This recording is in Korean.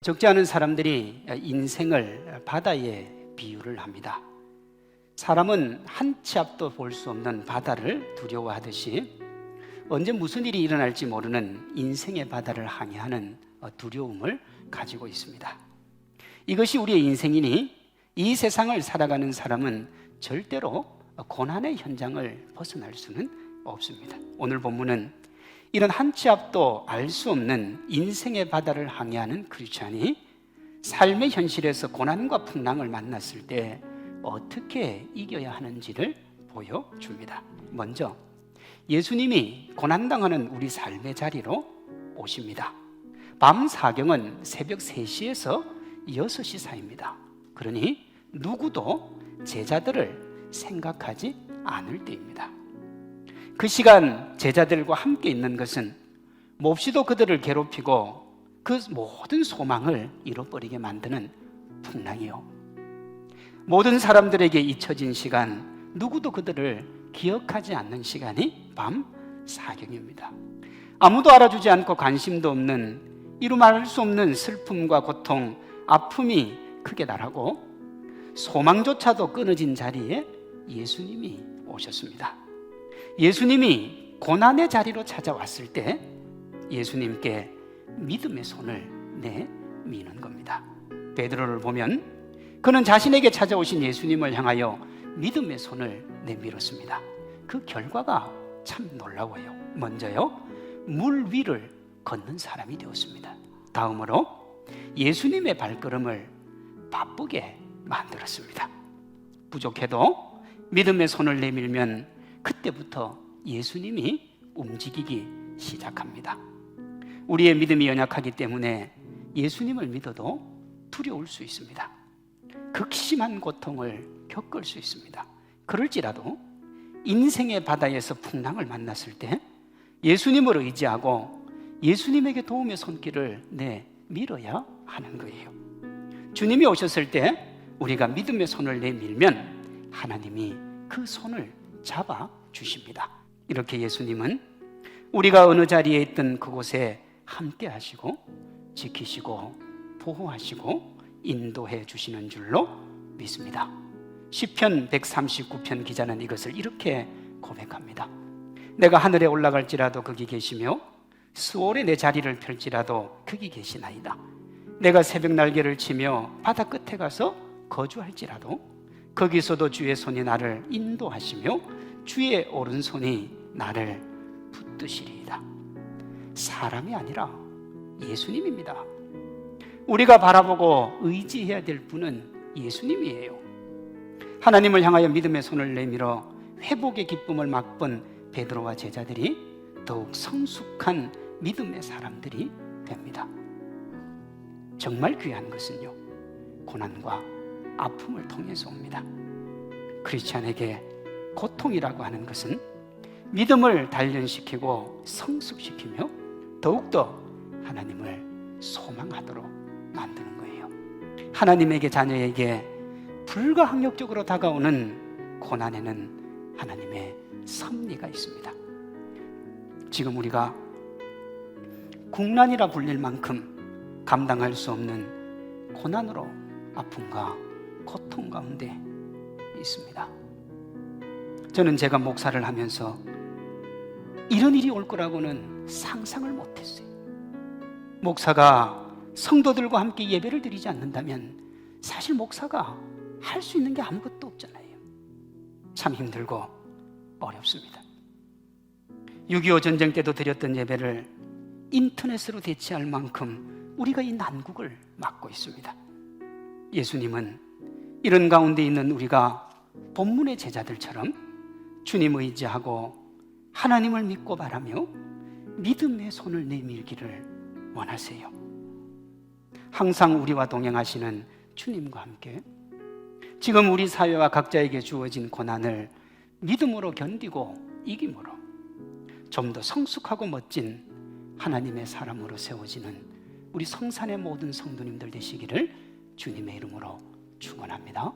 적지 않은 사람들이 인생을 바다에 비유를 합니다. 사람은 한 치 앞도 볼 수 없는 바다를 두려워하듯이 언제 무슨 일이 일어날지 모르는 인생의 바다를 항해하는 두려움을 가지고 있습니다. 이것이 우리의 인생이니 이 세상을 살아가는 사람은 절대로 고난의 현장을 벗어날 수는 없습니다. 오늘 본문은 이런 한 치 앞도 알 수 없는 인생의 바다를 항해하는 크리스찬이 삶의 현실에서 고난과 풍랑을 만났을 때 어떻게 이겨야 하는지를 보여줍니다. 먼저 예수님이 고난당하는 우리 삶의 자리로 오십니다. 밤 사경은 새벽 3시에서 6시 사이입니다. 그러니 누구도 제자들을 생각하지 않을 때입니다. 그 시간 제자들과 함께 있는 것은 몹시도 그들을 괴롭히고 그 모든 소망을 잃어버리게 만드는 풍랑이요, 모든 사람들에게 잊혀진 시간, 누구도 그들을 기억하지 않는 시간이 밤 사경입니다. 아무도 알아주지 않고 관심도 없는 이루 말할 수 없는 슬픔과 고통, 아픔이 크게 나라고 소망조차도 끊어진 자리에 예수님이 오셨습니다. 예수님이 고난의 자리로 찾아왔을 때 예수님께 믿음의 손을 내미는 겁니다. 베드로를 보면 그는 자신에게 찾아오신 예수님을 향하여 믿음의 손을 내밀었습니다. 그 결과가 참 놀라워요. 먼저요, 물 위를 걷는 사람이 되었습니다. 다음으로 예수님의 발걸음을 바쁘게 만들었습니다. 부족해도 믿음의 손을 내밀면 그때부터 예수님이 움직이기 시작합니다. 우리의 믿음이 연약하기 때문에 예수님을 믿어도 두려울 수 있습니다. 극심한 고통을 겪을 수 있습니다. 그럴지라도 인생의 바다에서 풍랑을 만났을 때 예수님을 의지하고 예수님에게 도움의 손길을 내밀어야 하는 거예요. 주님이 오셨을 때 우리가 믿음의 손을 내밀면 하나님이 그 손을 잡아 주십니다. 이렇게 예수님은 우리가 어느 자리에 있든 그곳에 함께 하시고 지키시고 보호하시고 인도해 주시는 줄로 믿습니다. 시편 139편 기자는 이것을 이렇게 고백합니다. 내가 하늘에 올라갈지라도 거기 계시며 스올에 내 자리를 펼지라도 거기 계시나이다. 내가 새벽 날개를 치며 바다 끝에 가서 거주할지라도 거기서도 주의 손이 나를 인도하시며 주의 오른손이 나를 붙드시리이다. 사람이 아니라 예수님입니다. 우리가 바라보고 의지해야 될 분은 예수님이에요. 하나님을 향하여 믿음의 손을 내밀어 회복의 기쁨을 맛본 베드로와 제자들이 더욱 성숙한 믿음의 사람들이 됩니다. 정말 귀한 것은요, 고난과 아픔을 통해서 옵니다. 크리스찬에게 고통이라고 하는 것은 믿음을 단련시키고 성숙시키며 더욱더 하나님을 소망하도록 만드는 거예요. 하나님에게 자녀에게 불가항력적으로 다가오는 고난에는 하나님의 섭리가 있습니다. 지금 우리가 국난이라 불릴 만큼 감당할 수 없는 고난으로 아픔과 고통 가운데 있습니다. 저는 제가 목사를 하면서 이런 일이 올 거라고는 상상을 못했어요. 목사가 성도들과 함께 예배를 드리지 않는다면 사실 목사가 할 수 있는 게 아무것도 없잖아요. 참 힘들고 어렵습니다. 6.25 전쟁 때도 드렸던 예배를 인터넷으로 대체할 만큼 우리가 이 난국을 맞고 있습니다. 예수님은 이런 가운데 있는 우리가 본문의 제자들처럼 주님 의지하고 하나님을 믿고 바라며 믿음의 손을 내밀기를 원하세요. 항상 우리와 동행하시는 주님과 함께 지금 우리 사회와 각자에게 주어진 고난을 믿음으로 견디고 이김으로 좀 더 성숙하고 멋진 하나님의 사람으로 세워지는 우리 성산의 모든 성도님들 되시기를 주님의 이름으로 축원합니다.